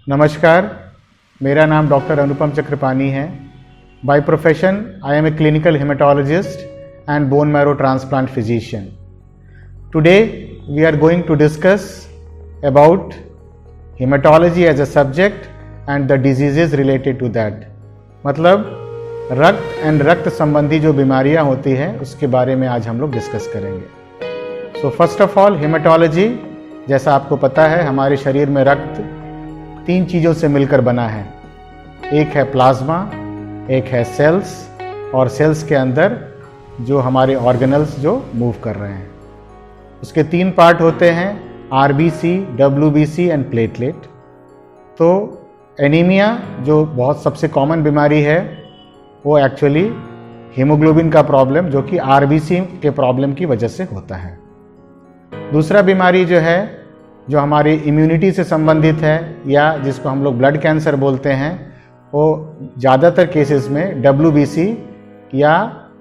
नमस्कार, मेरा नाम डॉक्टर अनुपम चक्रपाणी है। By profession I am a clinical haematologist and bone marrow transplant physician. Today we are going to discuss about haematology as a subject and the diseases related to that. मतलब रक्त and रक्त संबंधी जो बीमारियां होती हैं उसके बारे में आज हम लोग डिस्कस करेंगे। So first of all haematology, जैसा आपको पता है हमारे शरीर में रक्त 3 चीज़ों से मिलकर बना है। एक है प्लाज्मा, एक है सेल्स, और सेल्स के अंदर जो हमारे ऑर्गेनल्स जो मूव कर रहे हैं। उसके 3 पार्ट होते हैं, आरबीसी, डब्ल्यूबीसी एंड प्लेटलेट। तो एनीमिया जो बहुत सबसे कॉमन बीमारी है वो एक्चुअली हीमोग्लोबिन का प्रॉब्लम जो कि आरबीसी के प्रॉब्लम की वजह से होता है। दूसरा बीमारी जो है जो हमारी इम्यूनिटी से संबंधित है या जिसको हम लोग ब्लड कैंसर बोलते हैं, वो ज़्यादातर केसेस में डब्ल्यूबीसी या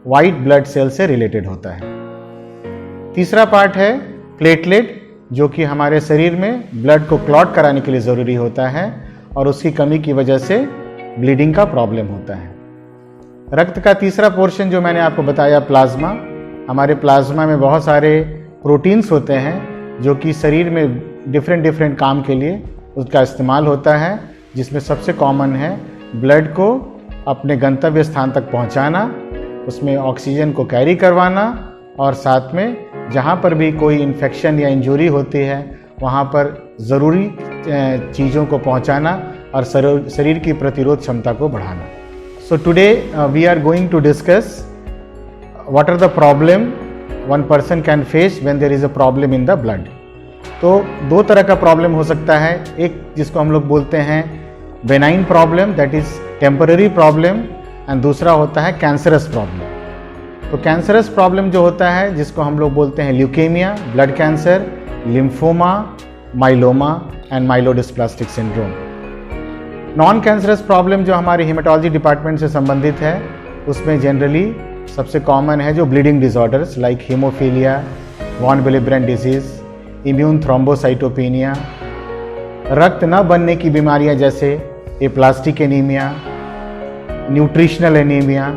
वाइट ब्लड सेल से रिलेटेड होता है। तीसरा पार्ट है प्लेटलेट, जो कि हमारे शरीर में ब्लड को क्लॉट कराने के लिए ज़रूरी होता है और उसकी कमी की वजह से ब्लीडिंग का प्रॉब्लम होता है। रक्त का तीसरा पोर्शन जो मैंने आपको बताया प्लाज्मा, हमारे प्लाज्मा में बहुत सारे प्रोटीन्स होते हैं जो कि शरीर में डिफरेंट काम के लिए उसका इस्तेमाल होता है, जिसमें सबसे कॉमन है ब्लड को अपने गंतव्य स्थान तक पहुंचाना, उसमें ऑक्सीजन को कैरी करवाना और साथ में जहां पर भी कोई इन्फेक्शन या इंजरी होती है वहां पर ज़रूरी चीज़ों को पहुंचाना और शरीर की प्रतिरोध क्षमता को बढ़ाना। So today we are going to discuss what are the problem one person can face when there is a problem in the blood. तो 2 तरह का प्रॉब्लम हो सकता है, एक जिसको हम लोग बोलते हैं benign problem, that is temporary problem, and दूसरा होता है कैंसरस प्रॉब्लम। तो कैंसरस प्रॉब्लम जो होता है जिसको हम लोग बोलते हैं leukaemia, blood cancer, lymphoma, myeloma and myelodysplastic syndrome. Non cancerous problem जो हमारे हेमेटोलॉजी डिपार्टमेंट से संबंधित है उसमें जनरली सबसे कॉमन है जो bleeding disorders like haemophilia, von Willebrand disease, immune thrombocytopenia, रक्त न बनने की बीमारियां जैसे एप्लास्टिक एनीमिया, न्यूट्रिशनल एनीमिया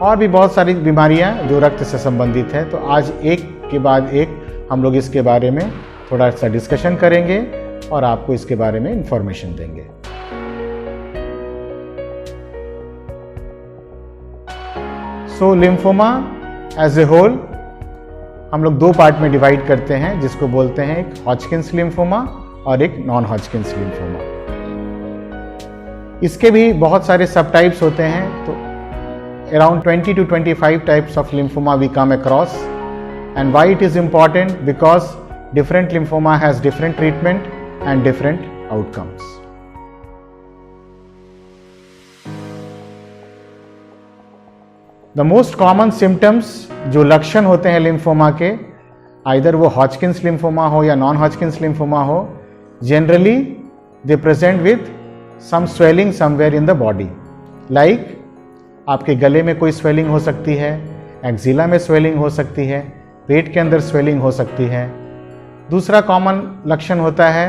और भी बहुत सारी बीमारियां जो रक्त से संबंधित है। तो आज एक के बाद एक हम लोग इसके बारे में थोड़ा सा डिस्कशन करेंगे और आपको इसके बारे में इंफॉर्मेशन देंगे। सो लिम्फोमा एज ए होल हम लोग 2 पार्ट में डिवाइड करते हैं, जिसको बोलते हैं एक हॉजकिंस लिम्फोमा और एक नॉन हॉजकिंस लिम्फोमा। इसके भी बहुत सारे सब टाइप्स होते हैं। तो around 20 to 25 types of lymphoma we come across, and why it is important because different lymphoma has different treatment and different outcomes. The most common symptoms जो लक्षण होते हैं लिम्फोमा के, आइदर वो हॉजकिंस लिम्फोमा हो या नॉन हॉजकिंस लिम्फोमा हो, generally they present with some swelling somewhere in the body. Like आपके गले में कोई स्वेलिंग हो सकती है, एक्जिला में स्वेलिंग हो सकती है, पेट के अंदर स्वेलिंग हो सकती है। दूसरा कॉमन लक्षण होता है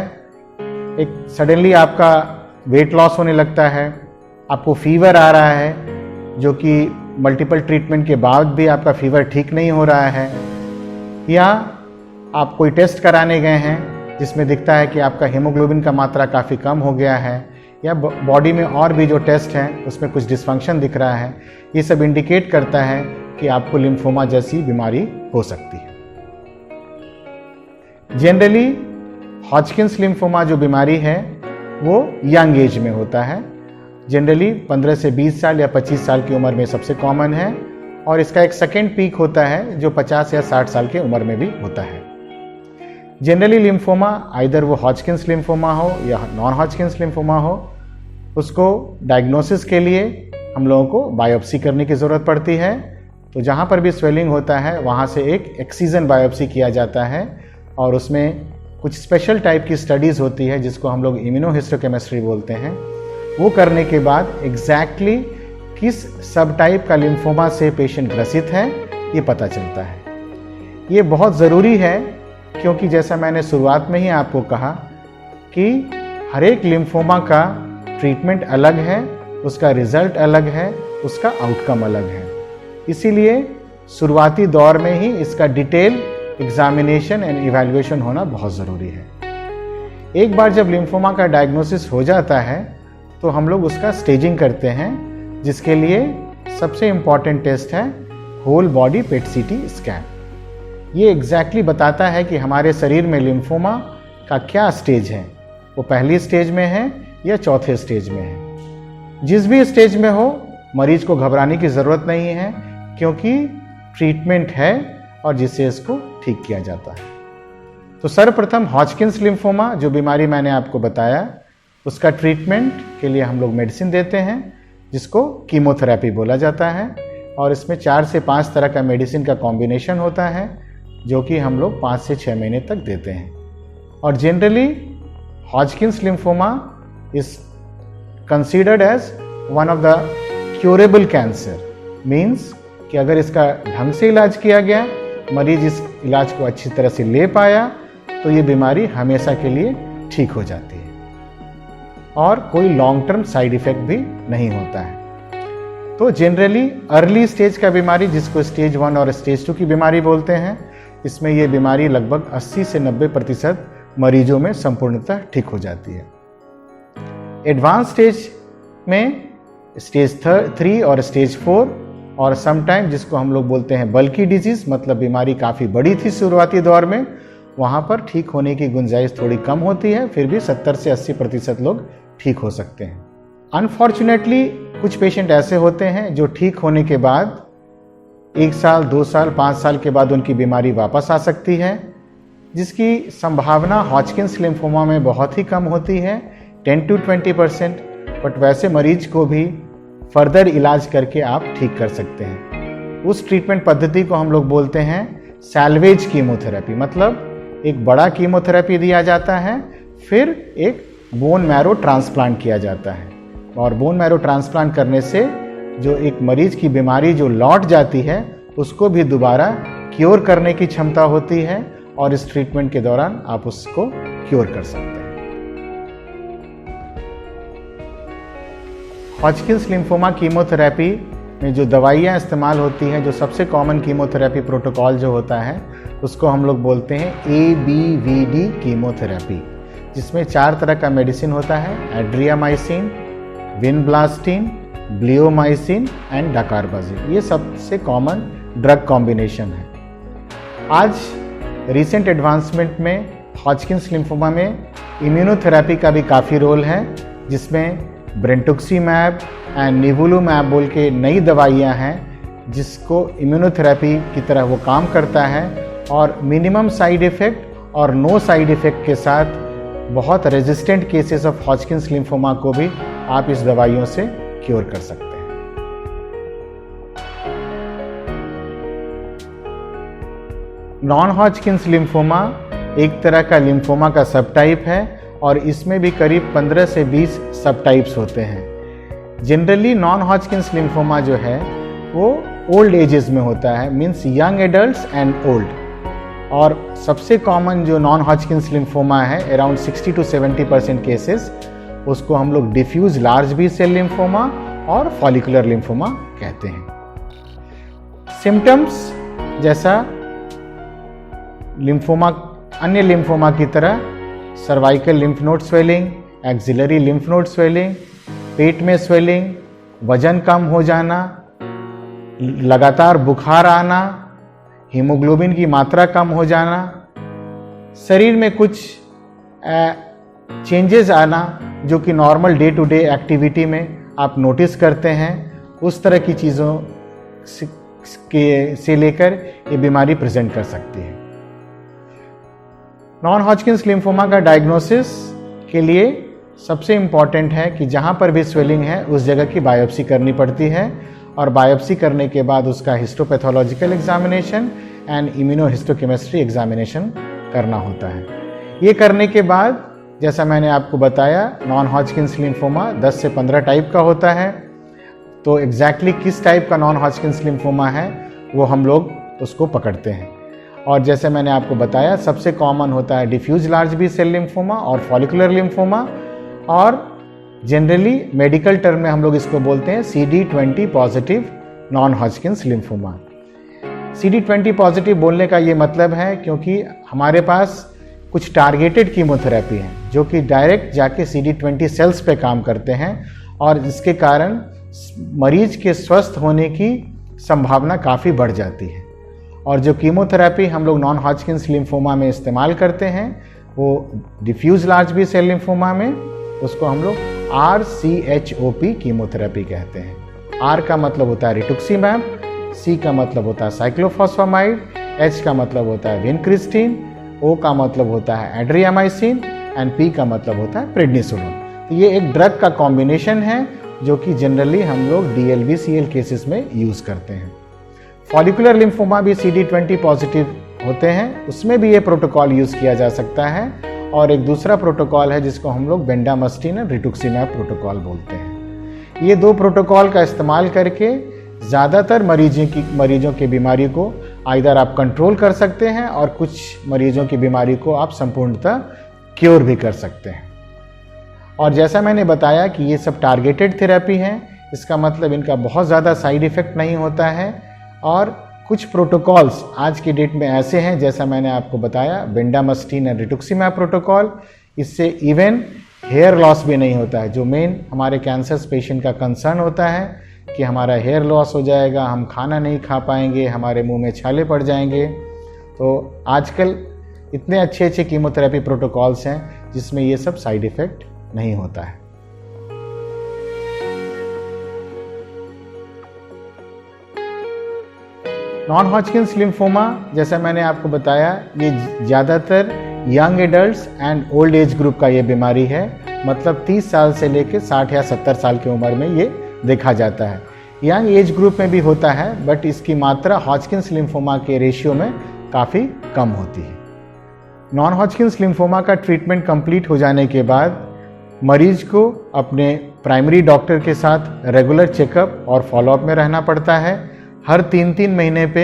एक सडनली आपका वेट लॉस होने लगता है, आपको फीवर आ रहा है जो कि मल्टीपल ट्रीटमेंट के बाद भी आपका फीवर ठीक नहीं हो रहा है, या आप कोई टेस्ट कराने गए हैं जिसमें दिखता है कि आपका हीमोग्लोबिन का मात्रा काफ़ी कम हो गया है, या बॉडी में और भी जो टेस्ट हैं उसमें कुछ डिस्फंक्शन दिख रहा है। ये सब इंडिकेट करता है कि आपको लिम्फोमा जैसी बीमारी हो सकती है। जनरली हॉजकिंस लिम्फोमा जो बीमारी है वो यंग एज में होता है, जनरली 15 से 20 साल या 25 साल की उम्र में सबसे कॉमन है, और इसका एक सेकेंड पीक होता है जो 50 या 60 साल की उम्र में भी होता है। जनरली लिम्फोमा आइदर वो हॉजकिंस लिम्फोमा हो या नॉन हॉजकिंस लिम्फोमा हो, उसको डायग्नोसिस के लिए हम लोगों को बायोप्सी करने की ज़रूरत पड़ती है। तो जहाँ पर भी स्वेलिंग होता है वहाँ से एक एक्सीजन बायोप्सी किया जाता है और उसमें कुछ स्पेशल टाइप की स्टडीज़ होती है जिसको हम लोग इम्यूनोहिस्टोकेमिस्ट्री बोलते हैं। वो करने के बाद एग्जैक्टली किस सब टाइप का लिम्फोमा से पेशेंट ग्रसित है ये पता चलता है। ये बहुत ज़रूरी है क्योंकि जैसा मैंने शुरुआत में ही आपको कहा कि हर एक लिम्फोमा का ट्रीटमेंट अलग है, उसका रिजल्ट अलग है, उसका आउटकम अलग है। इसीलिए शुरुआती दौर में ही इसका डिटेल एग्जामिनेशन एंड इवैल्यूएशन होना बहुत ज़रूरी है। एक बार जब लिम्फोमा का डायग्नोसिस हो जाता है तो हम लोग उसका स्टेजिंग करते हैं, जिसके लिए सबसे इम्पॉर्टेंट टेस्ट है होल बॉडी पेट सीटी स्कैन। ये एग्जैक्टली बताता है कि हमारे शरीर में लिम्फोमा का क्या स्टेज है, वो पहली स्टेज में है या चौथे स्टेज में है। जिस भी स्टेज में हो मरीज को घबराने की ज़रूरत नहीं है, क्योंकि ट्रीटमेंट है और जिससे इसको ठीक किया जाता है। तो सर्वप्रथम हॉजकिंस लिम्फोमा जो बीमारी मैंने आपको बताया, उसका ट्रीटमेंट के लिए हम लोग मेडिसिन देते हैं जिसको कीमोथेरेपी बोला जाता है, और इसमें 4 से 5 तरह का मेडिसिन का कॉम्बिनेशन होता है जो कि हम लोग 5 से 6 महीने तक देते हैं। और generally Hodgkin's lymphoma is considered as one of the curable cancer, means कि अगर इसका ढंग से इलाज किया गया, मरीज इस इलाज को अच्छी तरह से ले पाया, तो ये बीमारी हमेशा के लिए ठीक हो जाती है और कोई लॉन्ग टर्म साइड इफेक्ट भी नहीं होता है। तो जनरली अर्ली स्टेज का बीमारी, जिसको स्टेज 1 और स्टेज 2 की बीमारी बोलते हैं, इसमें ये बीमारी लगभग 80 से 90% मरीजों में संपूर्णतः ठीक हो जाती है। एडवांस स्टेज में स्टेज 3 और स्टेज 4 और समटाइम जिसको हम लोग बोलते हैं बल्की डिजीज, मतलब बीमारी काफ़ी बड़ी थी शुरुआती दौर में, वहाँ पर ठीक होने की गुंजाइश थोड़ी कम होती है, फिर भी 70 से 80% लोग ठीक हो सकते हैं। अनफॉर्चुनेटली कुछ पेशेंट ऐसे होते हैं जो ठीक होने के बाद 1 साल, 2 साल, 5 साल के बाद उनकी बीमारी वापस आ सकती है, जिसकी संभावना हॉजकिंस लिम्फोमा में बहुत ही कम होती है, 10 to 20%। बट वैसे मरीज को भी फर्दर इलाज करके आप ठीक कर सकते हैं। उस ट्रीटमेंट पद्धति को हम लोग बोलते हैं सैल्वेज कीमोथेरेपी, मतलब एक बड़ा कीमोथेरेपी दिया जाता है, फिर एक बोन मैरो ट्रांसप्लांट किया जाता है। और बोन मैरो ट्रांसप्लांट करने से जो एक मरीज की बीमारी जो लौट जाती है, उसको भी दोबारा क्योर करने की क्षमता होती है, और इस ट्रीटमेंट के दौरान आप उसको क्योर कर सकते हैं। हॉजकिंस लिम्फोमा कीमोथेरेपी में जो दवाइयाँ इस्तेमाल होती हैं, जो सबसे कॉमन कीमोथेरेपी प्रोटोकॉल जो होता है, उसको हम लोग बोलते हैं ABVD कीमोथेरेपी, जिसमें 4 तरह का मेडिसिन होता है, एड्रियामाइसिन, विनब्लास्टिन, ब्लियोमाइसिन एंड डाकारबाजिन। ये सबसे कॉमन ड्रग कॉम्बिनेशन है। आज रिसेंट एडवांसमेंट में हॉजकिंस लिम्फोमा में इम्यूनोथेरेपी का भी काफ़ी रोल है, जिसमें ब्रेंटुक्सीमैब एंड निवुलुमैब बोल के नई दवाइयाँ हैं, जिसको इम्यूनोथेरेपी की तरह वो काम करता है, और मिनिमम साइड इफ़ेक्ट और नो साइड इफ़ेक्ट के साथ बहुत रेजिस्टेंट केसेस ऑफ हॉजकिंस लिम्फोमा को भी आप इस दवाइयों से क्योर कर सकते हैं। नॉन हॉजकिंस लिम्फोमा एक तरह का लिम्फोमा का सब टाइप है, और इसमें भी करीब 15 से 20 सब टाइप्स होते हैं। जनरली नॉन हॉजकिंस लिम्फोमा जो है वो ओल्ड एजेस में होता है, means young adults and old. और सबसे कॉमन जो नॉन हॉजकिंस लिम्फोमा है, अराउंड 60 to 70% केसेस, उसको हम लोग diffuse large B cell lymphoma और फॉलिकुलर लिम्फोमा कहते हैं। सिम्टम्स जैसा लिम्फोमा, अन्य लिम्फोमा की तरह cervical lymph node swelling, axillary lymph node swelling, पेट में स्वेलिंग, वजन कम हो जाना, लगातार बुखार आना, हीमोग्लोबिन की मात्रा कम हो जाना, शरीर में कुछ चेंजेस आना जो कि normal day to day activity में आप नोटिस करते हैं, उस तरह की चीज़ों से लेकर ये बीमारी प्रेजेंट कर सकती है। नॉन हॉजकिंस लिम्फोमा का डायग्नोसिस के लिए सबसे इम्पॉर्टेंट है कि जहाँ पर भी स्वेलिंग है उस जगह की बायोप्सी करनी पड़ती है, और बायोप्सी करने के बाद उसका histopathological examination and immunohistochemistry examination करना होता है। ये करने के बाद जैसा मैंने आपको बताया, नॉन हॉजकिंस लिम्फोमा 10 से 15 टाइप का होता है। तो एग्जैक्टली किस टाइप का नॉन हॉजकिंस लिम्फोमा है वो हम लोग उसको पकड़ते हैं। और जैसे मैंने आपको बताया, सबसे कॉमन होता है diffuse large B cell lymphoma और फॉलिकुलर लिम्फोमा, और जनरली मेडिकल टर्म में हम लोग इसको बोलते हैं CD20 positive non Hodgkin's lymphoma. CD20 positive बोलने का ये मतलब है क्योंकि हमारे पास कुछ टारगेटेड कीमोथेरेपी हैं जो कि डायरेक्ट जाके CD20 सेल्स पे काम करते हैं और इसके कारण मरीज के स्वस्थ होने की संभावना काफ़ी बढ़ जाती है। और जो कीमोथेरेपी हम लोग नॉन हॉजकिंस लिम्फोमा में इस्तेमाल करते हैं वो diffuse large B cell lymphoma में उसको हम लोग RCHOP कीमोथेरेपी कहते हैं। R का मतलब होता है रिटुक्सीमैब, C का मतलब होता है साइक्लोफॉस्फामाइड, H का मतलब होता है विनक्रिस्टिन, O का मतलब होता है एड्रियामाइसिन एंड P का मतलब होता है प्रेडनिसोलोन। तो ये एक ड्रग का कॉम्बिनेशन है जो कि जनरली हम लोग DLBCL केसेस में यूज़ करते हैं। फॉलिकुलर लिम्फोमा भी CD20 पॉजिटिव होते हैं, उसमें भी ये प्रोटोकॉल यूज़ किया जा सकता है। और एक दूसरा प्रोटोकॉल है जिसको हम लोग बेंडामस्टिन और रिटुक्सीमैब प्रोटोकॉल बोलते हैं। ये दो प्रोटोकॉल का इस्तेमाल करके ज़्यादातर मरीजों की बीमारी को आइदर आप कंट्रोल कर सकते हैं और कुछ मरीजों की बीमारी को आप संपूर्णतः क्योर भी कर सकते हैं। और जैसा मैंने बताया कि ये सब टारगेटेड थेरेपी हैं, इसका मतलब इनका बहुत ज़्यादा साइड इफ़ेक्ट नहीं होता है। और कुछ प्रोटोकॉल्स आज की डेट में ऐसे हैं जैसा मैंने आपको बताया बेंडामस्टिन और रिटुक्सीमैब प्रोटोकॉल, इससे इवन हेयर लॉस भी नहीं होता है जो मेन हमारे कैंसर पेशेंट का कंसर्न होता है कि हमारा हेयर लॉस हो जाएगा, हम खाना नहीं खा पाएंगे, हमारे मुंह में छाले पड़ जाएंगे। तो आजकल इतने अच्छे कीमोथेरेपी प्रोटोकॉल्स हैं जिसमें ये सब साइड इफ़ेक्ट नहीं होता है। नॉन हॉजकिंस लिम्फोमा जैसा मैंने आपको बताया ये ज़्यादातर young adults and old age group का ये बीमारी है, मतलब 30 साल से लेकर 60 या 70 साल की उम्र में ये देखा जाता है। यंग एज ग्रुप में भी होता है बट इसकी मात्रा हॉजकिंस लिम्फोमा के रेशियो में काफ़ी कम होती है। नॉन हॉजकिंस लिम्फोमा का ट्रीटमेंट कंप्लीट हो जाने के बाद मरीज को अपने प्राइमरी डॉक्टर के साथ रेगुलर चेकअप और फॉलोअप में रहना पड़ता है। हर 3-3 महीने पे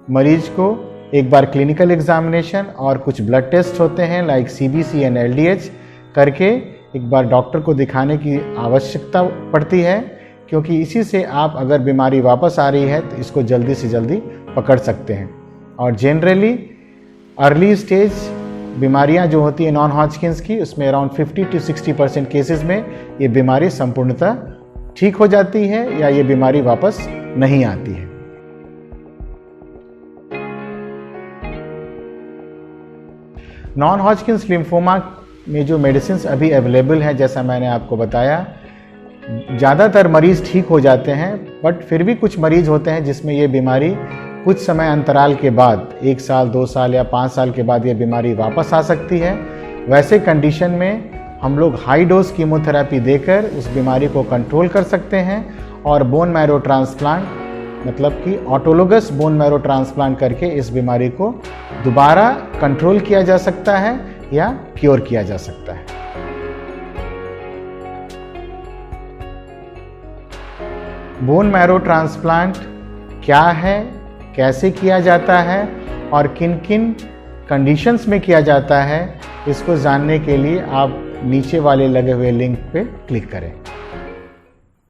मरीज को एक बार क्लिनिकल एग्जामिनेशन और कुछ ब्लड टेस्ट होते हैं लाइक CBC एंड LDH करके एक बार डॉक्टर को दिखाने की आवश्यकता पड़ती है, क्योंकि इसी से आप अगर बीमारी वापस आ रही है तो इसको जल्दी से जल्दी पकड़ सकते हैं। और जनरली अर्ली स्टेज बीमारियां जो होती है नॉन हॉजकिंस की उसमें अराउंड 50 to 60% केसेस में ये बीमारी संपूर्णतः ठीक हो जाती है या ये बीमारी वापस नहीं आती है। नॉन हॉजकिंस लिम्फोमा में जो मेडिसिन्स अभी अवेलेबल हैं जैसा मैंने आपको बताया, ज़्यादातर मरीज़ ठीक हो जाते हैं बट फिर भी कुछ मरीज़ होते हैं जिसमें ये बीमारी कुछ समय अंतराल के बाद 1 साल 2 साल या 5 साल के बाद ये बीमारी वापस आ सकती है। वैसे कंडीशन में हम लोग हाई डोज कीमोथेरेपी देकर उस बीमारी को कंट्रोल कर सकते हैं और बोन मैरो ट्रांसप्लांट मतलब कि ऑटोलोगस बोन मैरो ट्रांसप्लांट करके इस बीमारी को दोबारा कंट्रोल किया जा सकता है या क्योर किया जा सकता है। बोन मैरो ट्रांसप्लांट क्या है, कैसे किया जाता है और किन किन कंडीशंस में किया जाता है, इसको जानने के लिए आप नीचे वाले लगे हुए लिंक पे क्लिक करें।